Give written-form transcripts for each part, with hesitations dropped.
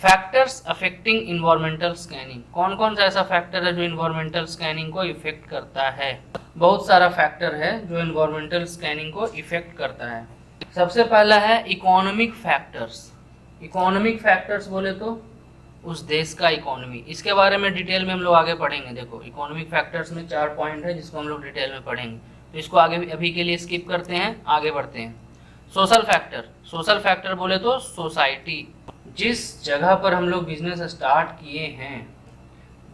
Factors affecting environmental scanning, कौन कौन सा ऐसा फैक्टर है जो इन्वायरमेंटल स्कैनिंग को इफेक्ट करता है? बहुत सारा फैक्टर है जो इन्वायरमेंटल स्कैनिंग को इफेक्ट करता है। सबसे पहला है इकोनॉमिक फैक्टर्स। इकोनॉमिक फैक्टर्स बोले तो उस देश का इकोनॉमी, इसके बारे में डिटेल में हम लोग आगे पढ़ेंगे। देखो इकोनॉमिक फैक्टर्स में 4 पॉइंट है जिसको हम लोग डिटेल में पढ़ेंगे, तो इसको आगे अभी के लिए स्किप करते हैं, आगे बढ़ते हैं। सोशल फैक्टर, सोशल फैक्टर बोले तो सोसाइटी, जिस जगह पर हम लोग बिजनेस स्टार्ट किए हैं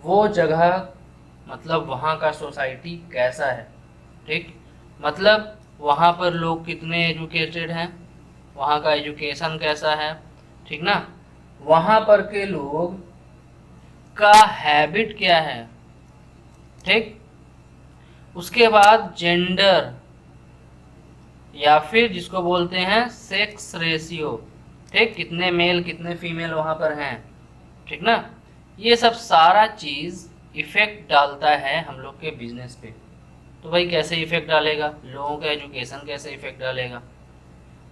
वो जगह मतलब वहाँ का सोसाइटी कैसा है, ठीक, मतलब वहाँ पर लोग कितने एजुकेटेड हैं, वहाँ का एजुकेशन कैसा है, ठीक ना, वहाँ पर के लोग का हैबिट क्या है, ठीक। उसके बाद जेंडर या फिर जिसको बोलते हैं सेक्स रेशियो, ठीक, कितने मेल कितने फीमेल वहाँ पर हैं, ठीक ना। ये सब सारा चीज़ इफेक्ट डालता है हम लोग के बिजनेस पे। तो भाई कैसे इफेक्ट डालेगा, लोगों का एजुकेशन कैसे इफेक्ट डालेगा?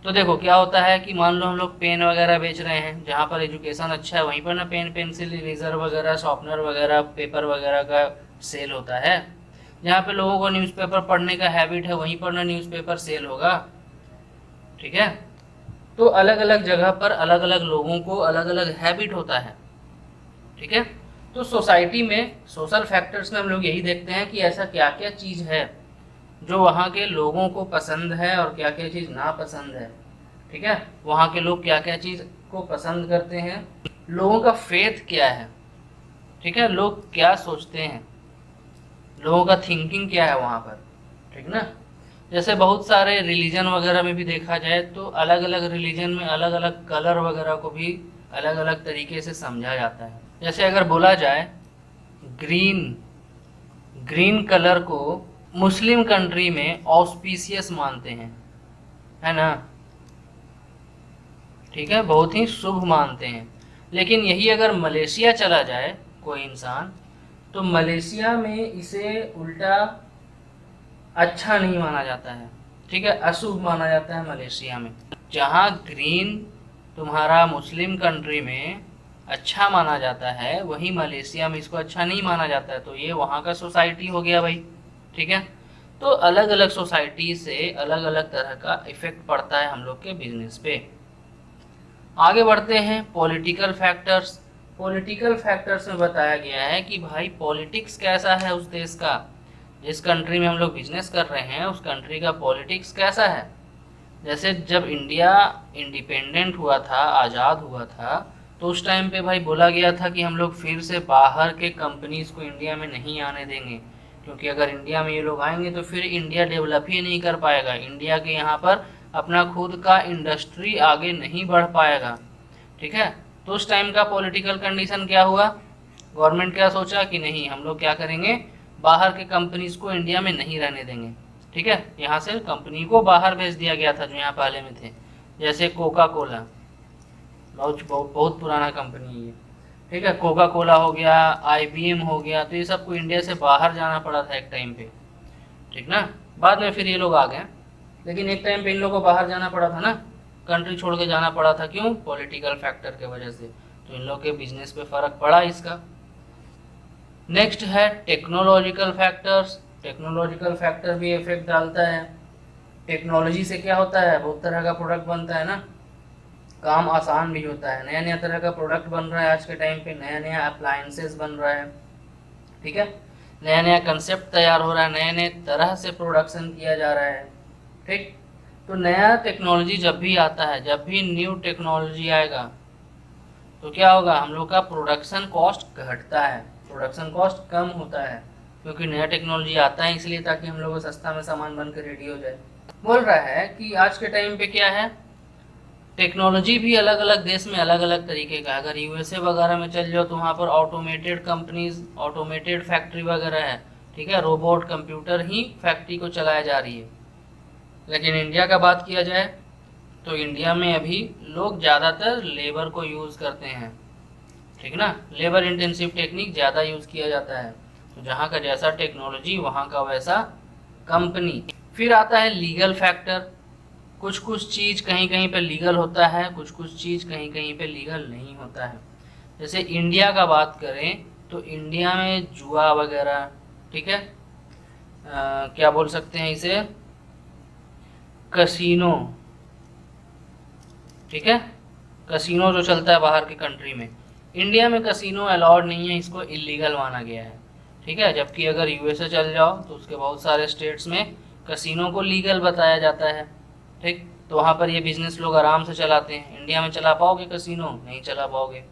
तो देखो क्या होता है कि मान लो हम लोग पेन वगैरह बेच रहे हैं, जहाँ पर एजुकेशन अच्छा है वहीं पर ना पेन पेंसिल इरेजर वगैरह शॉर्पनर वगैरह पेपर वगैरह का सेल होता है। जहाँ पे लोगों को न्यूज़पेपर पढ़ने का हैबिट है वहीं पर ना न्यूज़पेपर सेल होगा, ठीक है। तो अलग अलग जगह पर अलग अलग लोगों को अलग अलग हैबिट होता है, ठीक है। तो सोसाइटी में सोशल फैक्टर्स में हम लोग यही देखते हैं कि ऐसा क्या क्या चीज़ है जो वहाँ के लोगों को पसंद है और क्या क्या चीज़ नापसंद है, ठीक है। वहाँ के लोग क्या क्या चीज़ को पसंद करते हैं, लोगों का फेथ क्या है, ठीक है, लोग क्या सोचते हैं, लोगों का थिंकिंग क्या है वहाँ पर, ठीक ना। जैसे बहुत सारे रिलीजन वगैरह में भी देखा जाए तो अलग अलग रिलीजन में अलग अलग कलर वगैरह को भी अलग अलग तरीके से समझा जाता है। जैसे अगर बोला जाए ग्रीन, ग्रीन कलर को मुस्लिम कंट्री में ऑस्पिशियस मानते हैं, है ना, ठीक है, बहुत ही शुभ मानते हैं। लेकिन यही अगर मलेशिया चला जाए कोई इंसान, तो मलेशिया में इसे उल्टा अच्छा नहीं माना जाता है, ठीक है, अशुभ माना जाता है मलेशिया में। जहाँ ग्रीन तुम्हारा मुस्लिम कंट्री में अच्छा माना जाता है वहीं मलेशिया में इसको अच्छा नहीं माना जाता है। तो ये वहाँ का सोसाइटी हो गया भाई, ठीक है। तो अलग अलग सोसाइटी से अलग अलग तरह का इफेक्ट पड़ता है हम लोग के बिजनेस पे। आगे बढ़ते हैं पॉलिटिकल फैक्टर्स। पॉलिटिकल फैक्टर्स में बताया गया है कि भाई पॉलिटिक्स कैसा है उस देश का, जिस कंट्री में हम लोग बिजनेस कर रहे हैं उस कंट्री का पॉलिटिक्स कैसा है। जैसे जब इंडिया इंडिपेंडेंट हुआ था, आज़ाद हुआ था, तो उस टाइम पे भाई बोला गया था कि हम लोग फिर से बाहर के कंपनीज को इंडिया में नहीं आने देंगे, क्योंकि अगर इंडिया में ये लोग आएंगे तो फिर इंडिया डेवलप ही नहीं कर पाएगा, इंडिया के यहाँ पर अपना खुद का इंडस्ट्री आगे नहीं बढ़ पाएगा, ठीक है। तो उस टाइम का पॉलिटिकल कंडीशन क्या हुआ, गवर्नमेंट क्या सोचा कि नहीं हम लोग क्या करेंगे, बाहर के कंपनीज को इंडिया में नहीं रहने देंगे, ठीक है। यहाँ से कंपनी को बाहर भेज दिया गया था जो यहाँ पहले में थे। जैसे कोका कोला, बहुत पुराना कंपनी है ये, ठीक है, कोका कोला हो गया, IBM हो गया, तो ये सबको इंडिया से बाहर जाना पड़ा था एक टाइम पे, ठीक ना। बाद में फिर ये लोग आ गए, लेकिन एक टाइम पे इन लोगों को बाहर जाना पड़ा था ना, कंट्री छोड़ के जाना पड़ा था, क्यों, पॉलिटिकल फैक्टर के वजह से। तो इन लोग के बिजनेस पे फर्क पड़ा इसका। नेक्स्ट है टेक्नोलॉजिकल फैक्टर्स। टेक्नोलॉजिकल फैक्टर भी इफेक्ट डालता है। टेक्नोलॉजी से क्या होता है, बहुत तरह का प्रोडक्ट बनता है ना, काम आसान भी होता है, नया नया तरह का प्रोडक्ट बन रहा है आज के टाइम पे, नया नया अप्लायंसेस बन रहा है, ठीक है, नया नया कंसेप्ट तैयार हो रहा है, नए नए तरह से प्रोडक्शन किया जा रहा है, ठीक। तो नया टेक्नोलॉजी जब भी आता है, जब भी न्यू टेक्नोलॉजी आएगा तो क्या होगा, हम लोग का प्रोडक्शन कॉस्ट घटता है, प्रोडक्शन कॉस्ट कम होता है, क्योंकि नया टेक्नोलॉजी आता है इसलिए ताकि हम लोग को सस्ता में सामान बनकर रेडी हो जाए। बोल रहा है कि आज के टाइम पे क्या है, टेक्नोलॉजी भी अलग अलग देश में अलग अलग तरीके का। अगर USA वगैरह में चल जाओ तो वहाँ पर ऑटोमेटेड कंपनीज, ऑटोमेटेड फैक्ट्री वगैरह है, ठीक है, रोबोट कंप्यूटर ही फैक्ट्री को चलाया जा रही है। लेकिन इंडिया का बात किया जाए तो इंडिया में अभी लोग ज़्यादातर लेबर को यूज़ करते हैं, ठीक ना, लेबर इंटेंसिव टेक्निक ज़्यादा यूज़ किया जाता है। तो जहाँ का जैसा टेक्नोलॉजी वहाँ का वैसा कंपनी। फिर आता है लीगल फैक्टर। कुछ कुछ चीज़ कहीं कहीं पे लीगल होता है, कुछ कुछ चीज़ कहीं कहीं पे लीगल नहीं होता है। जैसे इंडिया का बात करें तो इंडिया में जुआ वगैरह, ठीक है, क्या बोल सकते हैं इसे, कसिनो, ठीक है, कसिनो जो चलता है बाहर के कंट्री में, इंडिया में कसिनो अलाउड नहीं है, इसको इलीगल माना गया है, ठीक है। जबकि अगर यूएसए चल जाओ तो उसके बहुत सारे स्टेट्स में कसिनो को लीगल बताया जाता है, ठीक। तो वहाँ पर ये बिजनेस लोग आराम से चलाते हैं। इंडिया में चला पाओगे कसिनो? नहीं चला पाओगे,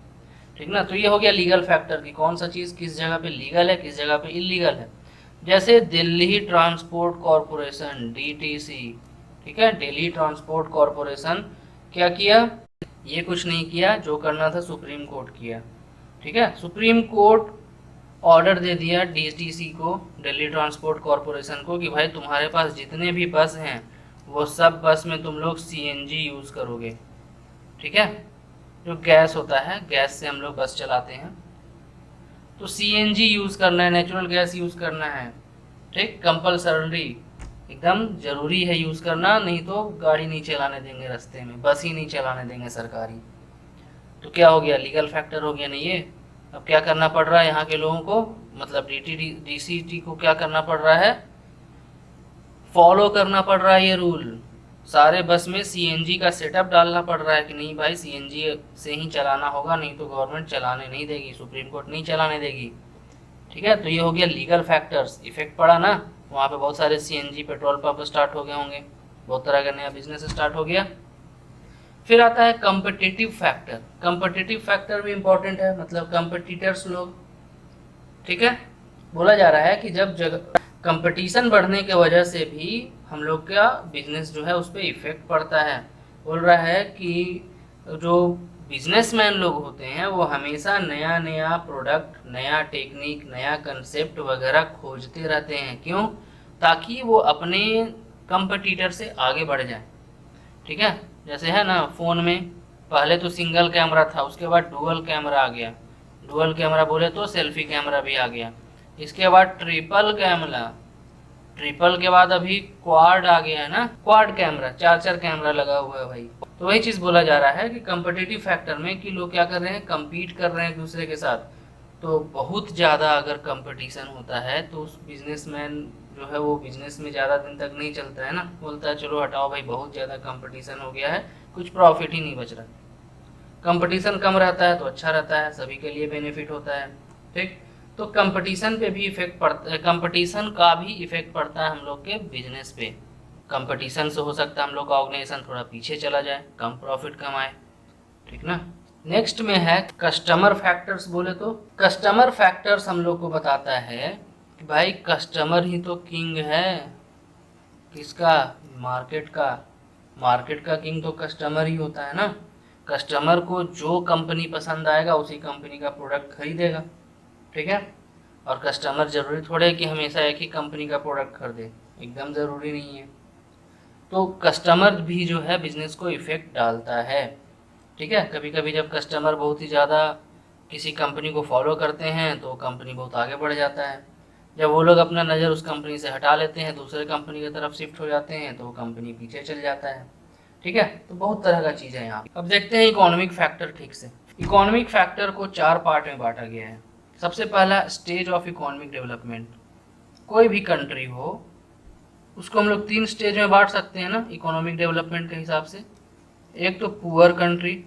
ठीक ना। तो ये हो गया लीगल फैक्टर की कौन सा चीज़ किस जगह पे लीगल है, किस जगह पे इलीगल है। जैसे दिल्ली ट्रांसपोर्ट कॉरपोरेशन, डीटीसी, ठीक है, दिल्ली ट्रांसपोर्ट कॉरपोरेशन क्या किया, ये कुछ नहीं किया, जो करना था सुप्रीम कोर्ट किया, ठीक है। सुप्रीम कोर्ट ऑर्डर दे दिया डीटीसी को, दिल्ली ट्रांसपोर्ट कॉरपोरेशन को, कि भाई तुम्हारे पास जितने भी बस हैं वो सब बस में तुम लोग सीएनजी यूज़ करोगे, ठीक है। जो गैस होता है, गैस से हम लोग बस चलाते हैं, तो सीएनजी यूज़ करना है, नेचुरल गैस यूज़ करना है, ठीक, कंपल्सरी, एकदम ज़रूरी है यूज़ करना, नहीं तो गाड़ी नहीं चलाने देंगे रास्ते में, बस ही नहीं चलाने देंगे सरकारी। तो क्या हो गया, लीगल फैक्टर हो गया नहीं ये। अब क्या करना पड़ रहा है यहाँ के लोगों को, मतलब डीसीटी को क्या करना पड़ रहा है, फॉलो करना पड़ रहा है ये रूल। सारे बस में सीएनजी का सेटअप डालना पड़ रहा है कि नहीं भाई सीएनजी से ही चलाना होगा, नहीं तो गवर्नमेंट चलाने नहीं देगी, सुप्रीम कोर्ट नहीं चलाने देगी, ठीक है। तो ये हो गया लीगल फैक्टर्स, इफेक्ट पड़ा ना, वहाँ पे बहुत सारे सीएनजी पेट्रोल पंप स्टार्ट हो गए होंगे, बहुत तरह का नया बिजनेस स्टार्ट हो गया। फिर आता है कम्पिटिटिव फैक्टर। कम्पिटिटिव फैक्टर भी इम्पोर्टेंट है, मतलब कम्पिटिटर्स लोग, ठीक है। बोला जा रहा है कि जब जगह कंपटीशन बढ़ने की वजह से भी हम लोग का बिजनेस जो है उस पर इफेक्ट पड़ता है। बोल रहा है कि जो बिजनेसमैन लोग होते हैं वो हमेशा नया नया प्रोडक्ट, नया टेक्निक, नया कंसेप्ट वगैरह खोजते रहते हैं। क्यों? ताकि वो अपने कंपटीटर से आगे बढ़ जाए, ठीक है। जैसे है ना, फ़ोन में पहले तो सिंगल कैमरा था, उसके बाद डुअल कैमरा आ गया, डुअल कैमरा बोले तो सेल्फी कैमरा भी आ गया, इसके बाद ट्रिपल कैमरा, ट्रिपल के बाद अभी क्वाड आ गया है ना, क्वाड कैमरा, चार चार कैमरा लगा हुआ है भाई। तो वही चीज़ बोला जा रहा है कि कंपटीटिव फैक्टर में कि लोग क्या कर रहे हैं, कम्पीट कर रहे हैं एक दूसरे के साथ। तो बहुत ज़्यादा अगर कंपटीशन होता है तो उस बिजनेसमैन जो है वो बिजनेस में ज़्यादा दिन तक नहीं चलता है ना, बोलता है चलो हटाओ भाई, बहुत ज़्यादा कंपटीशन हो गया है, कुछ प्रॉफिट ही नहीं बच रहा। कंपटीशन कम रहता है तो अच्छा रहता है, सभी के लिए बेनिफिट होता है, ठीक। तो कंपटीशन पे भी इफेक्ट पड़ता है, कंपटीशन का भी इफेक्ट पड़ता है हम लोग के बिजनेस पे। कंपटीशन से हो सकता है हम लोग का ऑर्गेनाइजेशन थोड़ा पीछे चला जाए, कम प्रॉफिट कमाए, ठीक ना। नेक्स्ट में है कस्टमर फैक्टर्स। बोले तो कस्टमर फैक्टर्स हम लोग को बताता है कि भाई कस्टमर ही तो किंग है, किसका, मार्केट का। मार्केट का किंग तो कस्टमर ही होता है ना। कस्टमर को जो कंपनी पसंद आएगा उसी कंपनी का प्रोडक्ट खरीदेगा, ठीक है। और कस्टमर ज़रूरी थोड़े कि हमेशा एक ही कंपनी का प्रोडक्ट खरीदे, एकदम ज़रूरी नहीं है। तो कस्टमर भी जो है बिजनेस को इफ़ेक्ट डालता है, ठीक है। कभी कभी जब कस्टमर बहुत ही ज़्यादा किसी कंपनी को फॉलो करते हैं तो कंपनी बहुत आगे बढ़ जाता है। जब वो लोग अपना नज़र उस कंपनी से हटा लेते हैं, दूसरे कंपनी की तरफ शिफ्ट हो जाते हैं, तो वो कंपनी पीछे चल जाता है, ठीक है। तो बहुत तरह का चीज़ है यहाँ। अब देखते हैं इकोनॉमिक फैक्टर ठीक से। इकोनॉमिक फैक्टर को 4 पार्ट में बांटा गया है। सबसे पहला स्टेज ऑफ इकोनॉमिक डेवलपमेंट। कोई भी कंट्री हो उसको हम लोग 3 स्टेज में बांट सकते हैं ना इकोनॉमिक डेवलपमेंट के हिसाब से। एक तो पुअर कंट्री,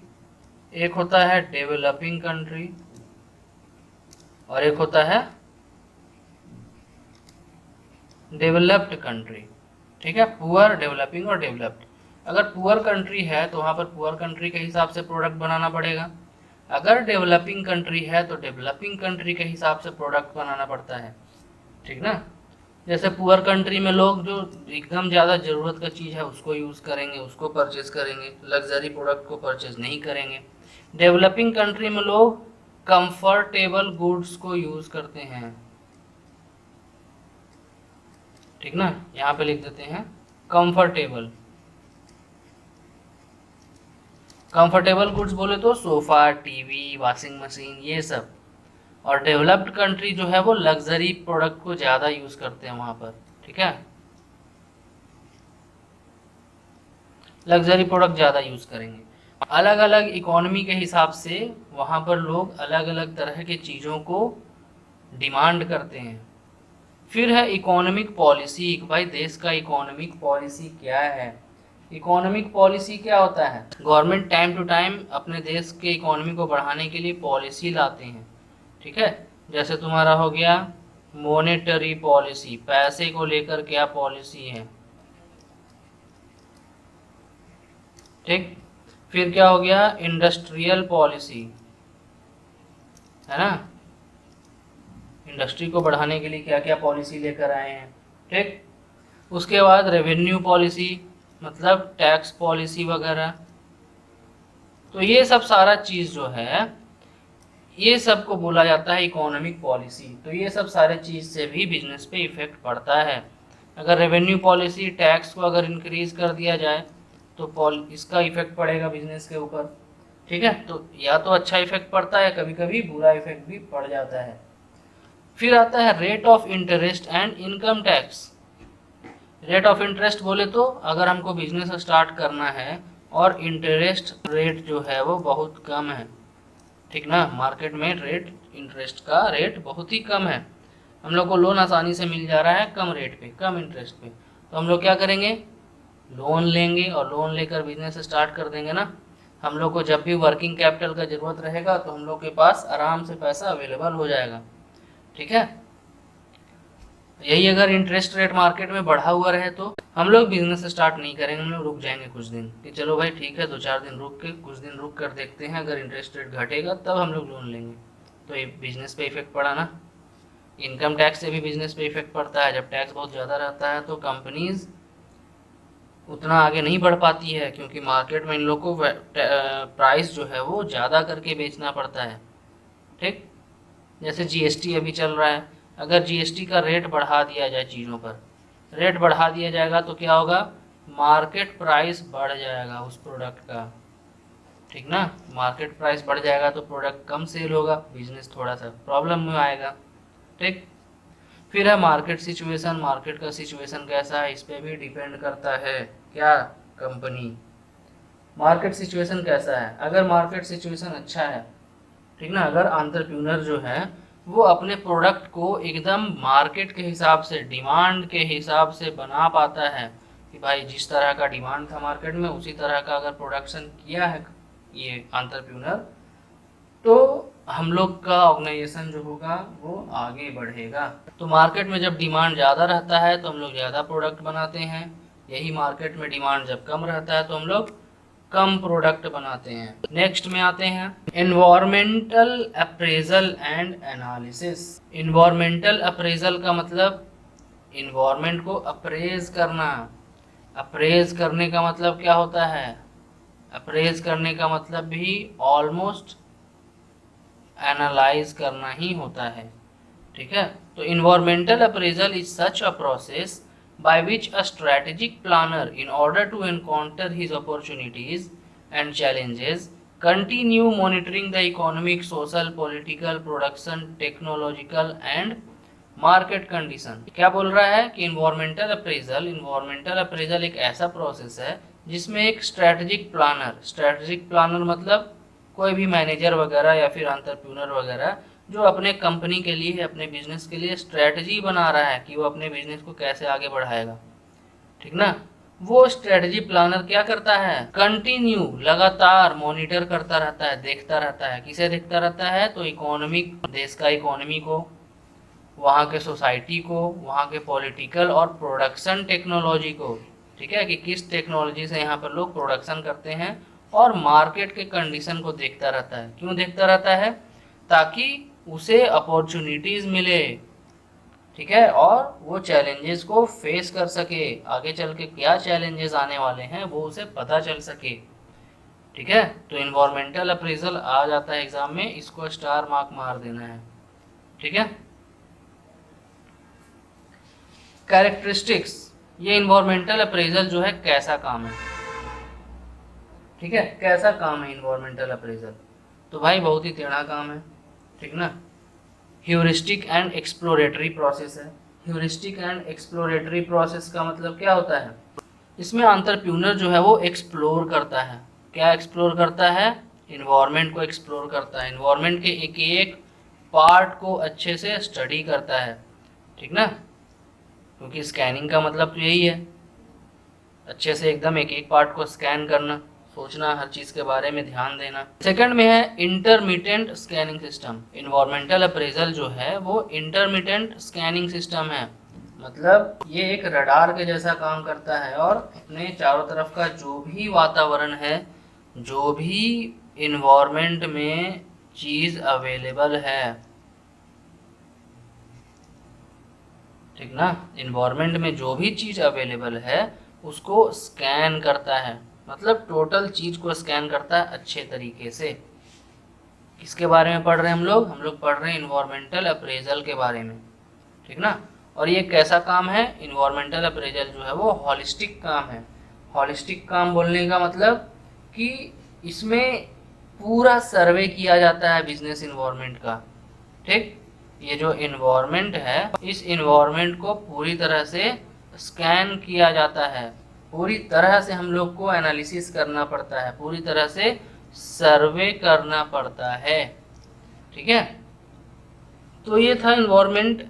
एक होता है डेवलपिंग कंट्री, और एक होता है डेवलप्ड कंट्री, ठीक है। पुअर, डेवलपिंग और डेवलप्ड। अगर पुअर कंट्री है तो वहाँ पर पुअर कंट्री के हिसाब से प्रोडक्ट बनाना पड़ेगा। अगर डेवलपिंग कंट्री है तो डेवलपिंग कंट्री के हिसाब से प्रोडक्ट बनाना पड़ता है, ठीक ना। जैसे पुअर कंट्री में लोग जो एकदम ज़्यादा ज़रूरत का चीज़ है उसको यूज़ करेंगे, उसको परचेज़ करेंगे, लग्जरी प्रोडक्ट को परचेज़ नहीं करेंगे। डेवलपिंग कंट्री में लोग कंफर्टेबल गुड्स को यूज़ करते हैं, ठीक ना। यहाँ पे लिख देते हैं कंफर्टेबल। कंफर्टेबल गुड्स बोले तो सोफ़ा, टीवी, वॉशिंग मशीन, ये सब। और डेवलप्ड कंट्री जो है वो लग्जरी प्रोडक्ट को ज़्यादा यूज़ करते हैं वहाँ पर, ठीक है। लग्जरी प्रोडक्ट ज़्यादा यूज़ करेंगे। अलग अलग इकोनॉमी के हिसाब से वहाँ पर लोग अलग अलग तरह के चीज़ों को डिमांड करते हैं। फिर है इकोनॉमिक पॉलिसी। भाई देश का इकोनॉमिक पॉलिसी क्या है? इकोनॉमिक पॉलिसी क्या होता है? गवर्नमेंट टाइम टू टाइम अपने देश के इकोनॉमी को बढ़ाने के लिए पॉलिसी लाते हैं, ठीक है। जैसे तुम्हारा हो गया मॉनेटरी पॉलिसी, पैसे को लेकर क्या पॉलिसी है, ठीक। फिर क्या हो गया इंडस्ट्रियल पॉलिसी, है ना, इंडस्ट्री को बढ़ाने के लिए क्या क्या पॉलिसी लेकर आए हैं, ठीक। उसके बाद रेवेन्यू पॉलिसी, मतलब टैक्स पॉलिसी वगैरह। तो ये सब सारा चीज़ जो है ये सब को बोला जाता है इकोनॉमिक पॉलिसी। तो ये सब सारे चीज़ से भी बिजनेस पे इफेक्ट पड़ता है। अगर रेवेन्यू पॉलिसी, टैक्स को अगर इंक्रीज कर दिया जाए तो इसका इफेक्ट पड़ेगा बिजनेस के ऊपर, ठीक है। तो या तो अच्छा इफेक्ट पड़ता है, कभी कभी बुरा इफेक्ट भी पड़ जाता है। फिर आता है rate of interest and income tax. Rate of interest बोले तो अगर हमको बिजनेस स्टार्ट करना है और इंटरेस्ट रेट जो है वो बहुत कम है, ठीक ना, मार्केट में रेट इंटरेस्ट का रेट बहुत ही कम है, हम लोग को लोन आसानी से मिल जा रहा है कम रेट पे, कम इंटरेस्ट पे, तो हम लोग क्या करेंगे, लोन लेंगे और लोन लेकर बिजनेस स्टार्ट कर देंगे ना। हम लोग को जब भी वर्किंग कैपिटल का ज़रूरत रहेगा तो हम लोग के पास आराम से पैसा अवेलेबल हो जाएगा, ठीक है। यही अगर इंटरेस्ट रेट मार्केट में बढ़ा हुआ रहे तो हम लोग बिजनेस स्टार्ट नहीं करेंगे, हम लोग रुक जाएंगे कुछ दिन कि चलो भाई ठीक है 2-4 दिन रुक के, कुछ दिन रुक कर देखते हैं, अगर इंटरेस्ट रेट घटेगा तब हम लोग लोन लेंगे। तो ये बिजनेस पे इफेक्ट पड़ा ना। इनकम टैक्स से भी बिजनेस पे इफेक्ट पड़ता है। जब टैक्स बहुत ज़्यादा रहता है तो कंपनीज उतना आगे नहीं बढ़ पाती है, क्योंकि मार्केट में इन लोग को प्राइस जो है वो ज़्यादा करके बेचना पड़ता है, ठीक। जैसे जीएसटी अभी चल रहा है, अगर जीएसटी का रेट बढ़ा दिया जाए, चीज़ों पर रेट बढ़ा दिया जाएगा तो क्या होगा, मार्केट प्राइस बढ़ जाएगा उस प्रोडक्ट का, ठीक ना। मार्केट प्राइस बढ़ जाएगा तो प्रोडक्ट कम सेल होगा, बिजनेस थोड़ा सा प्रॉब्लम में आएगा, ठीक। फिर है मार्केट सिचुएशन। मार्केट का सिचुएशन कैसा है इस पर भी डिपेंड करता है क्या, कंपनी। मार्केट सिचुएशन कैसा है, अगर मार्केट सिचुएशन अच्छा है, ठीक ना, अगर एंटरप्रेन्योर जो है वो अपने प्रोडक्ट को एकदम मार्केट के हिसाब से, डिमांड के हिसाब से बना पाता है कि भाई जिस तरह का डिमांड था मार्केट में उसी तरह का अगर प्रोडक्शन किया है ये एंटरप्रेन्योर, तो हम लोग का ऑर्गेनाइजेशन जो होगा वो आगे बढ़ेगा। तो मार्केट में जब डिमांड ज़्यादा रहता है तो हम लोग ज़्यादा प्रोडक्ट बनाते हैं, यही मार्केट में डिमांड जब कम रहता है तो हम लोग कम प्रोडक्ट बनाते हैं। नेक्स्ट में आते हैं environmental appraisal and analysis. Environmental appraisal का मतलब इन्वायरमेंट को अप्रेज करना। अप्रेज करने का मतलब क्या होता है, अप्रेज करने का मतलब भी ऑलमोस्ट एनालाइज करना ही होता है, ठीक है। तो environmental appraisal is such a process by which a strategic planner, in order to encounter his opportunities and challenges, continue monitoring the economic, social, political, production, technological and market condition. क्या बोल रहा है कि इन्वायरमेंटल अप्रेजल एक ऐसा process है जिसमें एक स्ट्रेटेजिक प्लानर मतलब कोई भी मैनेजर वगैरह या फिर एंटरप्रेन्योर वगैरह जो अपने कंपनी के लिए, अपने बिजनेस के लिए स्ट्रेटजी बना रहा है कि वो अपने बिजनेस को कैसे आगे बढ़ाएगा, ठीक ना। वो स्ट्रेटजी प्लानर क्या करता है, कंटिन्यू लगातार मॉनिटर करता रहता है, देखता रहता है। किसे देखता रहता है, तो इकोनॉमिक, देश का इकोनॉमी को, वहाँ के सोसाइटी को, वहाँ के पॉलिटिकल और प्रोडक्शन टेक्नोलॉजी को, ठीक है, कि किस टेक्नोलॉजी से यहाँ पर लोग प्रोडक्शन करते हैं, और मार्केट के कंडीशन को देखता रहता है। क्यों देखता रहता है, ताकि उसे अपॉर्चुनिटीज मिले, ठीक है, और वो चैलेंजेस को फेस कर सके, आगे चल के क्या चैलेंजेस आने वाले हैं वो उसे पता चल सके, ठीक है। तो इन्वायरमेंटल अप्रेजल आ जाता है एग्जाम में, इसको स्टार मार्क मार देना है, ठीक है। कैरेक्टरिस्टिक्स, ये इन्वायरमेंटल अप्रेजल जो है कैसा काम है, ठीक है, कैसा काम है इन्वायरमेंटल अप्रेजल। तो भाई बहुत ही टेढ़ा काम है, ठीक ना। ह्यूरिस्टिक एंड एक्सप्लोरेटरी प्रोसेस है। ह्यूरिस्टिक एंड एक्सप्लोरेटरी प्रोसेस का मतलब क्या होता है, इसमें एंटरप्रेन्योर जो है वो एक्सप्लोर करता है, क्या एक्सप्लोर करता है? इन्वायरमेंट को एक्सप्लोर करता है, इन्वायरमेंट के एक एक पार्ट को अच्छे से स्टडी करता है, ठीक ना, क्योंकि स्कैनिंग का मतलब तो यही है, अच्छे से एकदम एक एक पार्ट को स्कैन करना, सोचना, हर चीज़ के बारे में ध्यान देना। सेकंड में है intermittent scanning system. Environmental appraisal जो है वो इंटरमिटेंट स्कैनिंग सिस्टम है, मतलब ये एक रडार के जैसा काम करता है और अपने चारों तरफ का जो भी वातावरण है, जो भी इन्वायरमेंट में चीज़ अवेलेबल है, ठीक ना, इन्वायरमेंट में जो भी चीज़ अवेलेबल है उसको स्कैन करता है, मतलब टोटल चीज़ को स्कैन करता है अच्छे तरीके से। किसके बारे में पढ़ रहे हैं हम लोग पढ़ रहे हैं इन्वायरमेंटल अप्रेजल के बारे में, ठीक ना। और ये कैसा काम है? इन्वायरमेंटल अप्रेजल जो है वो हॉलिस्टिक काम है। हॉलिस्टिक काम बोलने का मतलब कि इसमें पूरा सर्वे किया जाता है बिजनेस इन्वायरमेंट का, ठीक। ये जो इन्वायरमेंट है, इस इन्वायरमेंट को पूरी तरह से स्कैन किया जाता है, पूरी तरह से हम लोग को एनालिसिस करना पड़ता है, पूरी तरह से सर्वे करना पड़ता है, ठीक है। तो ये था इन्वायरमेंट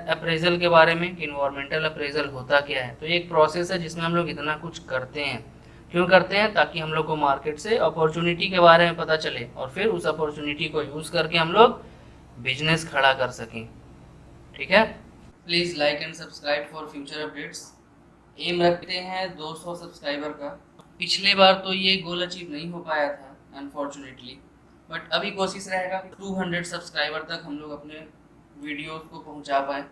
अप्रेजल के बारे में कि इन्वायरमेंटल अप्रेजल होता क्या है। तो ये एक प्रोसेस है जिसमें हम लोग इतना कुछ करते हैं। क्यों करते हैं? ताकि हम लोग को मार्केट से अपॉर्चुनिटी के बारे में पता चले और फिर उस अपॉर्चुनिटी को यूज़ करके हम लोग बिजनेस खड़ा कर सकें, ठीक है। Please like and subscribe for future updates. एम रखते हैं 200 सब्सक्राइबर का। पिछले बार तो ये गोल अचीव नहीं हो पाया था अनफॉर्चुनेटली, बट अभी कोशिश रहेगा 200 सब्सक्राइबर तक हम लोग अपने वीडियोस को पहुंचा पाए,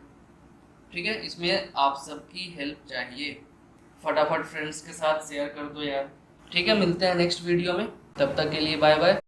ठीक है। इसमें आप सबकी हेल्प चाहिए, फटाफट फ्रेंड्स के साथ शेयर कर दो यार, ठीक है। मिलते हैं नेक्स्ट वीडियो में, तब तक के लिए बाय बाय।